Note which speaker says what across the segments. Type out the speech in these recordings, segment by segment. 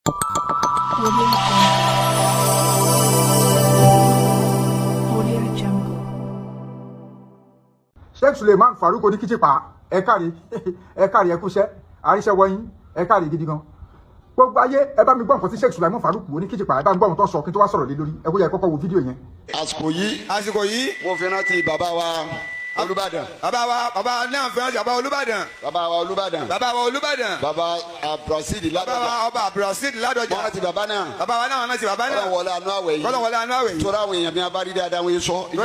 Speaker 1: Sheikh Suleiman Farouk Oníkìjìpá ẹ káre ẹ kúṣẹ́ àríṣẹ́ wọ̀nyí ẹ káre gidi gan. Gbogbo ayé ẹ bá mi gbọ́ nǹkan tí Sheikh Suleiman Farouk Oníkìjìpá ẹ bá mi gbọ́ ohun tó sọ kí n tó wá sọ̀rọ̀ lé lórí ẹ kó yẹ kọ́kọ́ wo fídíò yẹn.
Speaker 2: àsìkò yìí mo fi rántí bàbá wa Olúbàdàn.
Speaker 3: bàbá náà fẹ́ràn sí bàbá Olúbàdàn.
Speaker 2: bàbá wa Olúbàdàn. bàbá Abdulrasheed Ládọjà.
Speaker 3: ọba Abdulrasheed Ládọjà.
Speaker 2: wọ́n rántí bàbá náà.
Speaker 3: bàbá wa náà rántí bàbá náà.
Speaker 2: kọ́lọ̀ wọlé àánú àwẹ̀ yìí. tóra àwọn èèyàn bí wọ́n bá rí dáadáa wọ́n yé sọ. ìjọ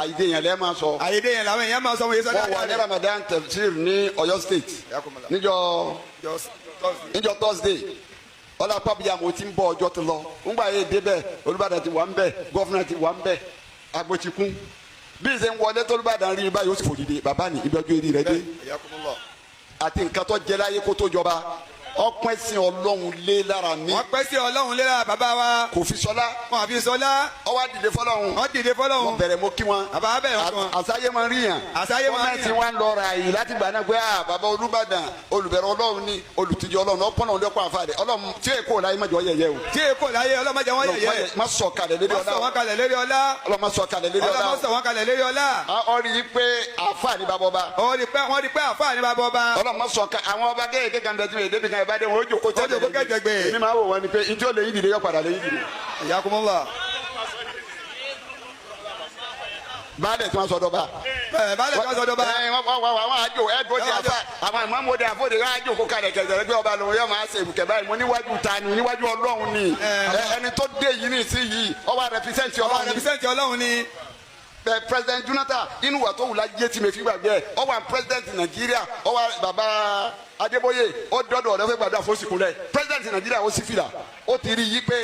Speaker 2: àyídé yẹn lẹ́ẹ̀ máa sọ.
Speaker 3: àyídé yẹn làwọn èèyàn máa sọ wọ́n yé sọ dáadáa.
Speaker 2: wọ́n wà ní Ramadan tafsir ní Ọ̀yọ́ state. níjọ́ Thursday. ọlá pàbíyà mo ti ń bọ̀ ọjọ́ ti lọ. ńgbà yé débẹ̀ Olúbàdàn ti wà ń bẹ̀ gọ́fúnà ti wà ń bẹ̀ agbótikún bí ṣe ń wọlé tó Olúbàdàn rí báyìí ó sì fòdìdè bàbá ní ibi ọjọ́ eré rẹ dé àti nǹkan tó jẹ láyé kó tó jọba ọpẹ́ sí Ọlọ́run lé lára mi.
Speaker 3: wọ́n pẹ́ sí Ọlọ́run lé lára bàbá wa.
Speaker 2: kò fi sọlá.
Speaker 3: wọn àfi sọlá.
Speaker 2: ọwọ́ dìde fọlọ́run.
Speaker 3: wọ́n dìde fọlọ́run.
Speaker 2: wọ́n bẹ̀rẹ̀ mo kí wọn.
Speaker 3: bàbá bẹ̀rẹ̀ wọn kí wọn.
Speaker 2: àṣàyè máa ń rí yàn.
Speaker 3: àṣàyè máa ń rí yàn.
Speaker 2: kọ́mẹ́ntì wa ń lọ ra yìí láti gbà náà pé bàbá Olúbàdàn olùbẹ̀rẹ̀ Ọlọ́run ni olùtìjọ Ọlọ́run ọpọ́nà ọdẹ́kọ̀ àfàdé Ọlọ́run tí èkó láyé má jọ yẹyẹ o.
Speaker 3: tí èkó láyé Ọlọ́run má jẹ wọ́n yẹyẹ.
Speaker 2: má sọ kalẹ̀ lérí ọlá.
Speaker 3: Ọlọ́run má sọ kalẹ̀ lérí ọlá.
Speaker 2: ọ rí i pé àfà ní bàbá ọba.
Speaker 3: wọ́n rí pé àfà ní bàbá ọba.
Speaker 2: Ọlọ́run má sọ àwọn ọba kéèké kan bẹ tí mi débi kan ìbádé wọn ó jòkó
Speaker 3: kẹjẹgbẹ.
Speaker 2: èmi máa wò wọn ni pé ìjọ lè yí dìde yọ padà lè yí dìde.
Speaker 3: Yakumullah.
Speaker 2: Baálẹ̀ tí wọ́n sọ dọ́ba.
Speaker 3: Baálẹ̀ tí wọ́n sọ dọ́ba.
Speaker 2: wọ́n àjò ẹ̀dùn di àfa àwọn ìmọ̀mọ́dé àfọ̀dé wọ́n àjò kó kalẹ̀ kẹ̀kẹ́ bí ọba lòun yóò máa ṣe ìbùkẹ́ báyìí mo níwájú ta ni níwájú Ọlọ́run ni ẹni tó dé yìí ní sí yìí ọwọ́ rẹpísẹ́ǹtì
Speaker 3: Ọlọ́run ni.
Speaker 2: President Jonathan inú wa tó wù láyé tí mi fi gbàgbé ẹ ọwọ́ president Nàìjíríà ọwọ́ baba Adébóyè ó dọ́dọ̀ ọ̀rẹ́ fẹ́ gbàdúrà fún òsìkúnlẹ̀ president Nàìjíríà ó sì fìlà ó ti rí yí pé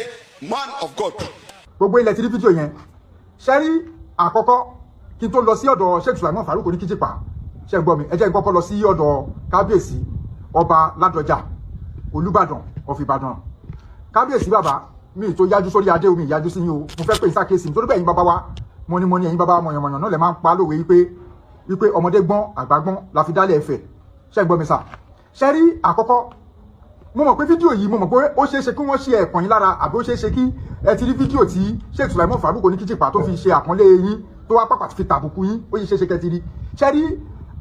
Speaker 2: man of God.
Speaker 1: Gbogbo ilẹ̀ ti rí fídíò yẹn ṣẹ́rí àkọ́kọ́ kí n tó lọ sí ọ̀dọ̀ Sheikh Suleiman Farouk Oníkìjìpá ṣe ń gbọ́ mi ẹ jẹ́ n kọ́kọ́ lọ sí ọ̀dọ̀ kábíyèsí ọba Ládọjà Olúbàdàn of Ìbàdàn. Kábíyèsí bàbá mi tó yájú sórí adé omi ìyájú sí yín o mo fẹ́ pè ìsákèsí nítorí bẹ́ẹ̀ yín bàbá wa mọ́ni ẹ̀yin bàbá mọ̀yànmọ̀yàn náà lè máa ń pa lówe wípé ọmọdé gbọ́n àgbà gbọ́n la fi dálẹ̀ ẹ̀fẹ̀ ṣe ń gbọ́ mi sà. ṣe rí àkọ́kọ́ mo mọ̀ pé fídíò yìí mo mọ̀ pé ó ṣeé ṣe kí wọ́n ṣe ẹ̀kàn yín lára àbí ó ṣeé ṣe kí ẹ ti rí fídíò tí Sheikh Suleiman Farouk Oníkìjìpá tó fi ṣe àpọ́nlé yín tó wá pàpà fi tàbùkù yín ó yẹ ṣeé ṣe kẹ́ ti rí. ṣe rí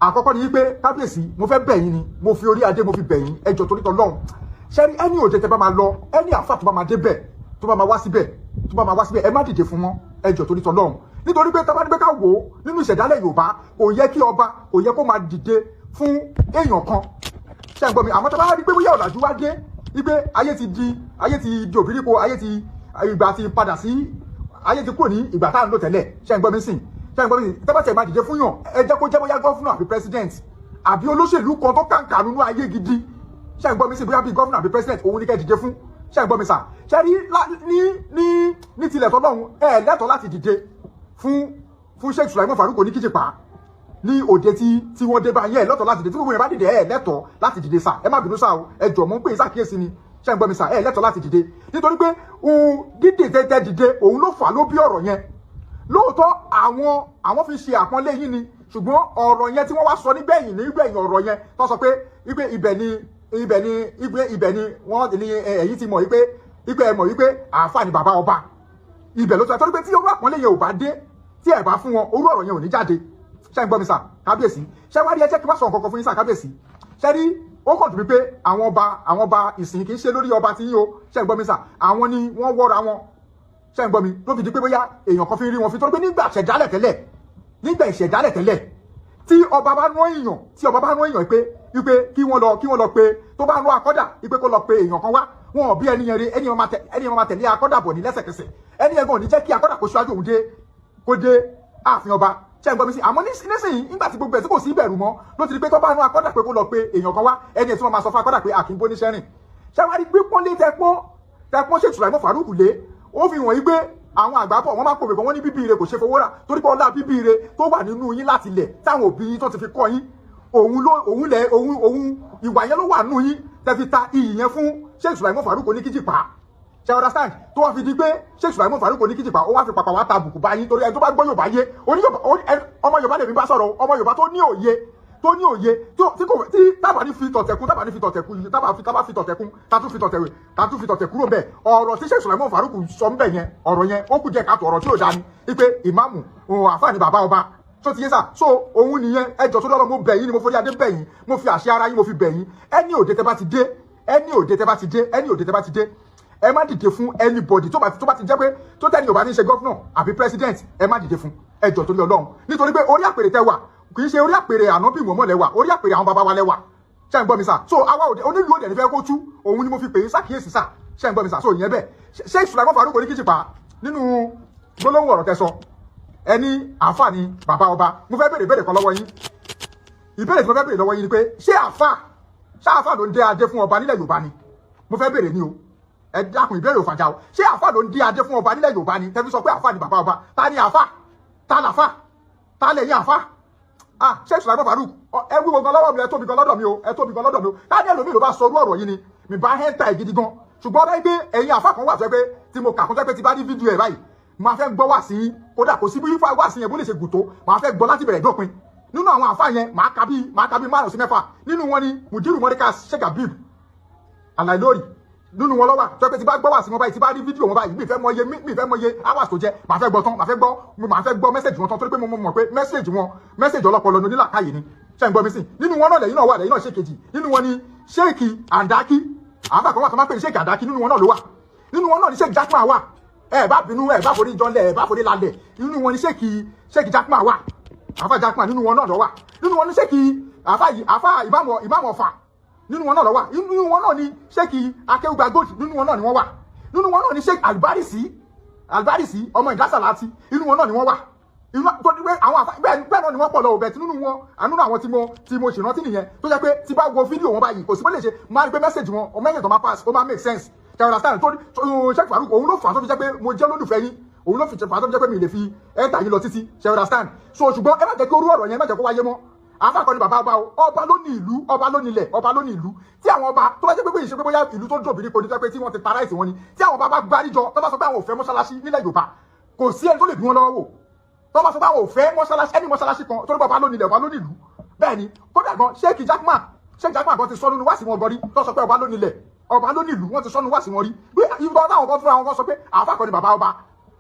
Speaker 1: àkọ́kọ́ ni wípé kábíyèsí mo fẹ́ bẹ̀ yín ni mo fi orí adé mo fi bẹ̀ yín ẹ jọ̀ọ́ torí t'Ọlọ́run. ṣe rí ẹni òde tẹ bá máa lọ ẹni àfà tó bá máa débẹ̀ tó bá máa wá síbẹ̀ ẹ má dìde fún mọ́ ẹ jọ̀ọ́ torí t'Ọlọ́run nítorí pé tábà níbẹ̀ ká wò ó nínú ìṣẹ̀dálẹ̀ Yorùbá kò yẹ kí ọba kò yẹ kó máa dìde fún èèyàn kan ṣe ń gbọ́ mi àmọ́ tábà rí pé bóyá ọ̀làjú wá dé wípé ayé ti di òbírípo ìgbà ti padà sí ayé ti kúrò ní ìgbà tá à ń lò tẹ́lẹ̀ ṣe ń gbọ́ mi sìn tábà tẹ̀ máa dìde fún yàn ẹ jẹ́ kó jẹ́ bóyá gọ́fúnà àbí president àbí olóṣèlú kan tó kàǹkà nínú ayé gidi ṣe ń gbọ́ mi sìn bóyá bí gọ́fúnà àbí president òun ní kẹ́ dìde fún ṣe ń gbọ́ mi sà ṣe rí ní tilẹ̀ t'Ọlọ́run ẹ lẹ́tọ̀ọ́ láti dìde fún Sheikh Suleiman Farouk Oníkìjìpá ní òde tí wọ́n dé bá yẹn lẹ́tọ̀ọ́ láti dìde tí gbogbo yẹn bá dìde ẹ lẹ́tọ̀ọ́ láti dìde sà ẹ má bínú sà o ẹ jọ̀ọ́ mọ́ ń pè é sàkíyèsí ni ṣe ń gbọ́ mi sà ẹ lẹ́tọ̀ọ́ láti dìde nítorí pé dídè tẹ́tẹ́ dìde òun ló fà ló bí ọ̀rọ̀ yẹn lóòótọ́ àwọn fi ṣe àpọ́nlé yín ni ṣùgbọ́n ọ̀rọ̀ yẹn tí wọ́n wá sọ nígbẹ̀yìn ọ̀rọ̀ yẹn tó sọ pé ibẹ̀ ni wọ́n ní ẹ̀yìn ti mọ̀ wípé ẹ mọ̀ wípé àáfà ni bàbá ọba ibẹ̀ ló sọ torí pé tí orú àpọ́nlé yẹn ò bá dé tí ẹ bá fún wọn orú ọ̀rọ̀ yẹn ò ní jáde ṣe ń gbọ́ mi sà kábíyèsí ṣe wá rí ẹ jẹ́ kí wọ́n sọ nǹkan kan fún yín sà kábíyèsí ṣe rí ó kàn tó wípé àwọn ọba ìsìn kì í ṣe lórí ọba tí yín o ṣe ń gbọ́ mi sà àwọn ni wọ́n wọ́ra wọn ṣe ń gbọ́ mi ló fi di pé bóyá èèyàn kan fi rí wọn fi torí pé nígbà ìṣẹ̀dálẹ̀ tẹ́lẹ̀ tí ọba bá rán èèyàn pé wípé kí wọ́n lọ pé tó bá rán akọ́dà wípé kó lọ pé èèyàn kan wá wọn ò bí ẹni yẹn rí ẹni yẹn máa tẹ̀lé akọ́dà bọ̀ ní lẹ́sẹ̀kẹsẹ̀ ẹni yẹn gan ò ní jẹ́ kí akọ́dà kó ṣáájú òun kó dé ààfin ọba ṣe ń gbọ́ mi sí àmọ́ nísìnyí nígbà tí gbogbo ẹ̀ tí kò sí ìbẹ̀rù mọ́ ló ti di pé tó bá rán akọ́dà pé kó lọ pé èèyàn kan wá ẹni ẹ̀ tí wọ́n máa sọ fún akọ́dà pé àkínbó níṣẹ́ rìn ṣé wàá rí pípọ́nlé tẹpọ́n Sheikh Suleiman Farouk lé ó fi hàn yí pé àwọn àgbà bọ̀ wọ́n máa pòbè bọ̀ wọ́n ní bíbí ire kò ṣe fowó rà torí pé ọlá bíbí ire tó wà nínú yín láti lẹ̀ táwọn òbí yín tó ti fi kọ́ yín òun ìwà yẹn ló wà nínú yín tẹ́ fi ta iyì yẹn fún Sheikh Suleiman Farouk Oníkìjìpá ṣe understand tó wá fi di pé Sheikh Suleiman Farouk Oníkìjìpá ó wá fi pàpà wá ta àbùkù bá yín torí ẹni tó bá gbọ́ Yorùbá yé ọmọ Yorùbá lèmi bá sọ̀rọ̀ ọmọ Yorùbá tó ní òye tó ní òye tí tábà ní fi tọ̀tẹ̀kún tábà fi tọ̀tẹ̀kún tátún fi tọ̀tẹ̀ kúrò bẹ́ẹ̀ ọ̀rọ̀ tí Sheikh Sulaiman Farouk sọ ń bẹ̀ yẹn ọ̀rọ̀ yẹn ó kù díẹ̀ káàtó ọ̀rọ̀ tí ò dání wípé ìmáàmù àfáàní bàbá ọba tó ti yé sà so òun nìyẹn ẹjọ́ tó lọ́rọ̀ mo bẹ̀ yín ni mo forí adé bẹ̀ yín mo fi àṣẹ ara yín mo fi bẹ̀ yín ẹni òde tẹ́ bá ti dé ẹ má dìde fún anybody tó bá ti jẹ́ pé tó tẹ́ni ò bá ní ṣe gọ́fúnà àbí president ẹ má dìde fún ẹjọ́ torí Ọlọ́run nítorí pé orí àpèrè tẹ́ wà kì í ṣe orí àpèrè ànábì mọ̀mọ́ lẹ́wà orí àpèrè àwọn baba wa lẹ́wà ṣé ń gbọ́ mi sà so àwa onílù òde ní fẹ́ kó tú òun ni mo fi pè é sàkíyèsí sà ṣé ń gbọ́ mi sà so ìyẹn bẹ́ẹ̀ Sheikh Sulaiman Farouk Oníkìjìpá nínú gbólóhùn ọ̀rọ̀ tẹ́ sọ ẹni àǹfààní bàbá ọba mo fẹ́ béèrè kan lọ́wọ́ yín ìbéèrè tí mo fẹ́ béèrè lọ́wọ́ yín ni pé ṣé àfà ló ń dé adé fún ọba nílẹ̀ Yorùbá ni mo fẹ́ béèrè ní o ẹ dákun ìbéèrè òfàjà o ṣé àfà ló ń dé adé fún ọba nílẹ̀ Yorùbá ni tẹ́bí sọ pé àfà ni bàbá ọba ta ni àfà ta làfà ta lẹ́yìn àfà Sheikh Sulaiman Farouk ẹ wíwo gan lọ́wọ́ mi ẹ tóbi gan lọ́dọ̀ mi o káàdì ẹlòmíì ló bá sọ orú ọ̀rọ̀ yìí ni mi bá hẹ́ńtà ẹ̀ gidi gan ṣùgbọ́n ọ̀rẹ́ gbé ẹ̀yin àfà kan wà tó pé tí mo kà kún tó pé ti bá ní fídíò ẹ̀ báyìí máa fẹ́ gbọ́ wá sí kódà kò sí bí wá sí yẹn bó lè ṣe gùn tó máa fẹ́ gbọ́ láti bẹ̀rẹ̀ dópin nínú àwọn àfà yẹn máa ka bí 5 sí 6 nínú wọn ni Mudiru Mordecai Sheikh Habib Alailori nínú wọn lọ́wọ́ tó pé ti bá gbọ́ wá sí wọn báyìí ti bá rí fídíò wọn báyìí mi fẹ́ mọye hours tó jẹ́ máa fẹ́ gbọ́ tán máa fẹ́ gbọ́ mẹ́sẹ̀jì wọn tán torí pé mo mọ̀ pé mẹ́sẹ̀jì ọlọ́pọlọ ní onílàkàyè ni ṣe ń gbọ́ mi sí nínú wọn náà lẹ́yìn náà wà lẹ́yìn náà ṣe kejì nínú wọn ni Sheikh Andaki àwọn àkọ́kọ́ kan máa pè ní Sheikh Andaki nínú wọn náà ló wà nínú wọn náà ni Sheikh Jaqmal wà ẹ bá bínú ẹ bá forí jọlẹ ẹ bá forí lálẹ nínú wọn ni Sheikh Jaqmal wà àfà Jaqmal nínú wọn náà ló wà nínú wọn ni Sheikh àfà ìmáàmù Ọ̀fà nínú wọn náà ló wà nínú wọn náà ni Sheikh Akeugba Gold nínú wọn náà ni wọ́n wà nínú wọn náà ni Sheikh Albarisi ọmọ Ìdásàlátì nínú wọn náà ni wọ́n wà inú tó di pé àwọn àfà bẹ́ẹ̀ náà ni wọ́n pọ̀ lọ ọbẹ tí nínú wọn ànúnú àwọn tí mo ṣèrántí nìyẹn tó jẹ́ pé tí bá wo fídíò wọn báyìí kò sí bó lè ṣe máa rí pé mẹ́sẹ̀jì wọn ọmọ ẹ̀yìn tó máa pass ó máa make sense ṣe understand tó Sheikh Farouk òun ló fà á tó fi jẹ́ pé mo jẹ́ lólùfẹ́ yín òun ló fi fà á tó fi jẹ́ pé mi lè fi ẹ̀ńtà yín lọ títí ṣe understand so ṣùgbọ́n ẹ má jẹ́ kí orú ọ̀rọ̀ yẹn má jẹ́ kó wáyé mọ́ àfà kan ni bàbá ọba ló ní ìlú ọba ló ní ilẹ̀ ọba ló ní ìlú tí àwọn ọba tó bá jẹ́ pé ìṣe pé bóyá ìlú tó dòbí ní kò ní jẹ́ pé tí wọ́n ti para ìsìn wọn ni tí àwọn ọba bá gbáríjọ tó bá sọ pé àwọn ò fẹ́ mọ́ṣáláṣí nílẹ̀ Yorùbá kò sí ẹni tó lè bí wọn lọ́wọ́ wò tó bá sọ pé àwọn ò fẹ́ mọ́ṣáláṣí ẹni mọ́ṣáláṣí kan tó ní bàbá ló ní ilẹ̀ ọba ló ní ìlú bẹ́ẹ̀ ni kódà gan Sheikh Jaqmal kan ti sọ nínú wáàsí wọn gọrí tó sọ pé ọba ló ní ilẹ̀ ọba ló ní ìlú wọn ti sọ nínú wáàsí wọn rí bí ìbọn táwọn kan fúnra wọn kan sọ pé àfà kan ni bàbá ọba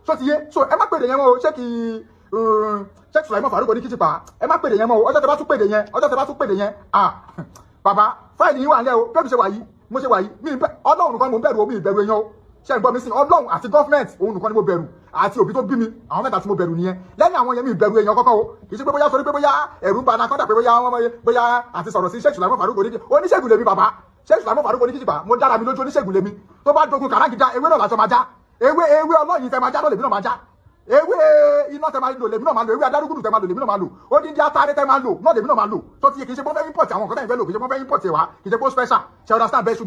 Speaker 1: so ti yé so ẹ má pèdè yẹn mọ́ Sheikh Sulaiman Farouk Oníkìjìpá ẹ má pèdè yẹn mọ́ ọjọ́ tẹ bá tún pèdè yẹn bàbá fáìlì yín wà nílẹ̀ o bẹ́ẹ̀ mi ṣe wà yìí mo ṣe wà yìí Ọlọ́run nìkan ni mo bẹ̀rù omi ìbẹ̀rù èèyàn o ṣe ń gbọ́ mi sí Ọlọ́run àti gọ́fìmẹ̀ntì òun nìkan ni mo bẹ̀rù àti òbí tó bí mi àwọn mẹ́ta tí mo bẹ̀rù nìyẹn lẹ́yìn àwọn yẹn mi ìbẹ̀rù èèyàn kọ́kọ́ o kì í ṣe pé bóyá sọrí pé bóyá ẹ̀rù ń ba anakọ́dà pé bóyá àti sọ̀rọ̀ sí Sheikh Sulaiman Farouk oníṣègùn lèmi bàbá Sheikh Sulaiman Farouk Oníkìjìpá mo dára mi lójú oníṣègùn lèmi tó bá dogun kàràgìdá ewé náà làṣọ máa já ewé ọlọ́yin tẹ máa já lèmi náà máa já ewé iná tẹ máa lò lèmi náà máa lò ewé adarúgùdù tẹ máa lò lèmi náà máa lò odindi atare tẹ máa lò náà lèmi náà máa lò tó ti yẹ kì í ṣe pé import àwọn nǹkan tẹ̀ ń fẹ́ lò kì í ṣe pé import wa kì í ṣe pé special ṣe understand bẹ́ẹ̀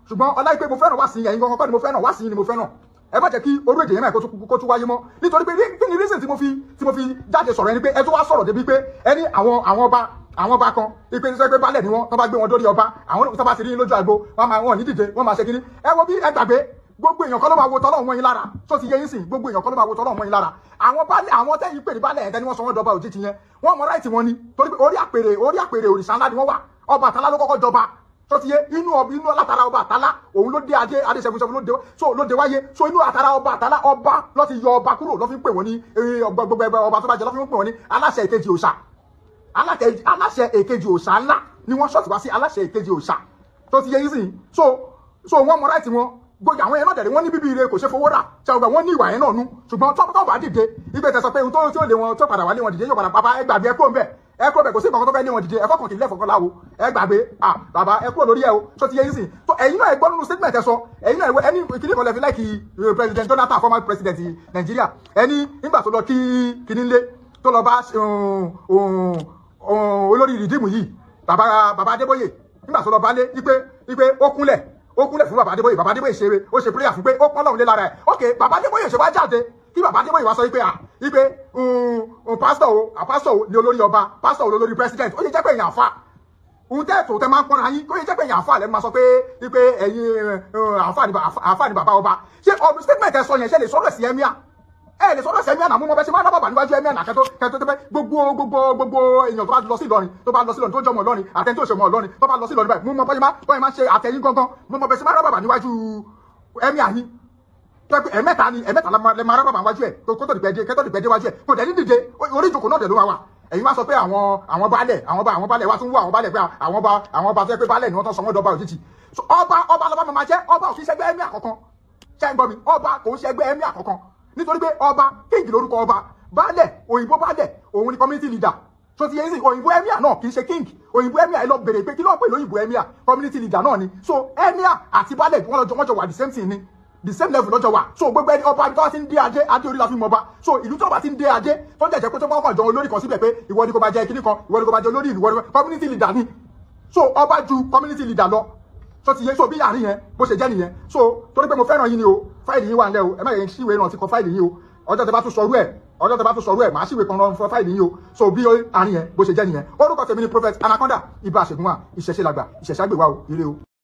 Speaker 1: ṣùgbọ́n ọlá ìpè mo fẹ́ràn wá sí yẹn gangan kọ́ ni mo fẹ́ràn wá sí yín ni mo fẹ́ràn ẹ má jẹ́ kí orú èdè yẹn máa kó tún wáyé mọ́ nítorí pé kí ni reason tí mo fi jáde sọ̀rọ̀ ẹni pé ẹ tún wá sọ̀rọ̀ débi pé ẹni àwọn ọba kan ipe ṣe pé balẹ̀ ni wọ́n tó bá gbé wọn dórí ọba àwọn tó bá ti rí lójú àgbo wọn ní dìde wọn máa ṣe kíní ẹ wo bí ẹ gbàgbé gbogbo èèyàn kọ́ ló máa wo tọ́lọ́run mọ́ yín lára tó ti yé yín sìn gbogbo èèyàn kọ́ ló máa wo tọ́lọ́run mọ́ yín lára àwọn tẹ́yìn pè ní balẹ̀ ẹ̀dẹ́ ni wọ́n sọ wọ́n dọba òjijì yẹn wọ́n mọ ráìtì wọn ni torí pé orí àpèrè òrìṣà ńlá ni wọ́n wà Ọbàtálá ló kọ́kọ́ jọba tó ti yé inú látara Ọbàtálá òun ló dé adéṣẹ́gun ló dé wáyé so inú àtàrà Ọbàtálá ọba ló ti yọ ọba kúrò ló fi ń pè wọ́n ní gbogbo ọba tó bá jẹ ló fi ń pè wọ́n ní aláṣẹ èkejì òòṣà aláṣẹ èkejì òòṣà ńlá ni wọ́n ṣọ̀tì wá sí aláṣẹ èkejì òòṣà tó ti yé yín sìn so wọ́n mọ ráìtì wọn gbogbo àwọn yẹn náà dẹ̀rẹ̀ wọ́n ní bíbí ire kò ṣe fowó rà ṣàgbà wọ́n ní ìwà yẹn náà nú ṣùgbọ́n tó bá dìde ibẹ̀ tẹ̀sọ pé ohun tó lè wọn tó padà wá lé wọn dìde yóò padà bàbá ẹ gbàgbé ẹ kúrò ńbẹ̀ kò sí nǹkan tó fẹ́ lé wọn dìde ẹ fọkàn kì í lẹ́fọ̀kàn láwo ẹ gbàgbé bàbá ẹ kúrò lórí ẹ o tó ti yẹ yín sìn tó ẹ̀yin náà ẹ gbọ́ nínú statement ẹ sọ ẹ̀yin náà ẹni ìkíní kan lẹ́fi láìkì president Jonathan former president Nàìjíríà ẹni nígbà tó lọ kí kíní lé tó lọ bá olórí rìdíìmù yìí bàbá Adébóyè nígbà tó lọ bá lé wípé ó kúnlẹ̀ fún bàbá Adébóyè ṣeré ó ṣe prayer fún pé ó pọ́n lọ́run lé lára ẹ̀ ok bàbá Adébóyè ṣe wá jáde kí bàbá Adébóyè wá sọ wípé pásítọ̀ ni olórí ọba pásítọ̀ ni olórí president ó yẹ jẹ́ pé èèyàn àfa ohun tẹ́ẹ̀tò tẹ́ máa ń pọ́nra yín ó yẹ jẹ́ pé èèyàn àfa lẹ́nu máa sọ pé ẹ̀yin àfa ni bàbá ọba ṣé statement ẹ sọ yẹn ṣe lè sọ̀rọ̀ sí ẹ̀míà ẹ lè sọ̀rọ̀ sẹ́mi àná mú mọ́ bẹ́ẹ̀ ṣe máa ń bàbà níwájú ẹ̀mí àná kẹtó tẹ́fẹ́ gbogbo èèyàn tó bá lọ sí Ìlọrin tó jọmọ Ìlọrin àtẹni tó ṣọmọ Ìlọrin tó bá lọ sí Ìlọrin báyìí mú mọ́ bọ́yìí máa ṣe àtẹ̀yìn gangan mú mọ́ bẹ́ẹ̀ ṣe máa ń bàbà níwájú ẹ̀mí àyín ẹ̀mẹ́ta lè máa rọ́bà wájú ẹ̀ kó tó dìpẹ́ dé wájú ẹ̀ kò dẹ̀ ní dìde orí ìjòkó náà dẹ̀ ló wà ẹ̀yin wá sọ pé àwọn baálẹ̀ wá tún wú àwọn baálẹ̀ pé àwọn bá fẹ́ pé baálẹ̀ ni wọ́n tán sọ wọ́n dọba òjijì ọba lọ́ba máa jẹ́ ọba ò kì í ṣẹgbẹ́ ẹ̀mí àkọ́kọ́ ṣẹ́ ń gbọ́ mi ọba kò ń ṣẹgbẹ́ ẹ̀mí àkọ́kọ́ nítorí pé ọba king lórúkọ ọba baálẹ̀ òyìnbó baálẹ̀ òun ni community leader so ti yẹ sí òyìnbó emir náà kì í ṣe king òyìnbó emir ẹ lọ bèrè pé kí ló ń pè lóyìnbó emir community leader náà ni so emir àti baálẹ̀ wọ́n jọ wà the same thing ni the same level lọ́jọ́ wa so gbogbo ẹni ọba tó bá ti ń dé ajé orí la fi mọ ọba so ìlú tó bá ti ń dé ajé tó jẹ́ pé tó bá kàn jọ olórí kan síbẹ̀ pé ìwọ ni kò bá jẹ kíní kan ìwọ ni kò bá jẹ olórí ìlú community leader ni so ọba ju community leader lọ so ti yẹ so bí àárín yẹn bó ṣe jẹ́ nìyẹn so torí pé mo fẹ́ràn yín ni o fáìlì yín wà ńlẹ̀ o ẹ má yẹn ṣíwèé náà ti kọ fáìlì yín o ọjọ́ tẹ bá tún sọrú ẹ̀ màá ṣíwèé kan lọ fún fáìlì yín o so bí àárín yẹn bó ṣe jẹ́ nìyẹn orúkọ tèmi ni Prophet Anaconda ibà ṣègùn wa ìṣẹ̀ṣe làgbà ìṣẹ̀ṣe àgbèwà o ire o.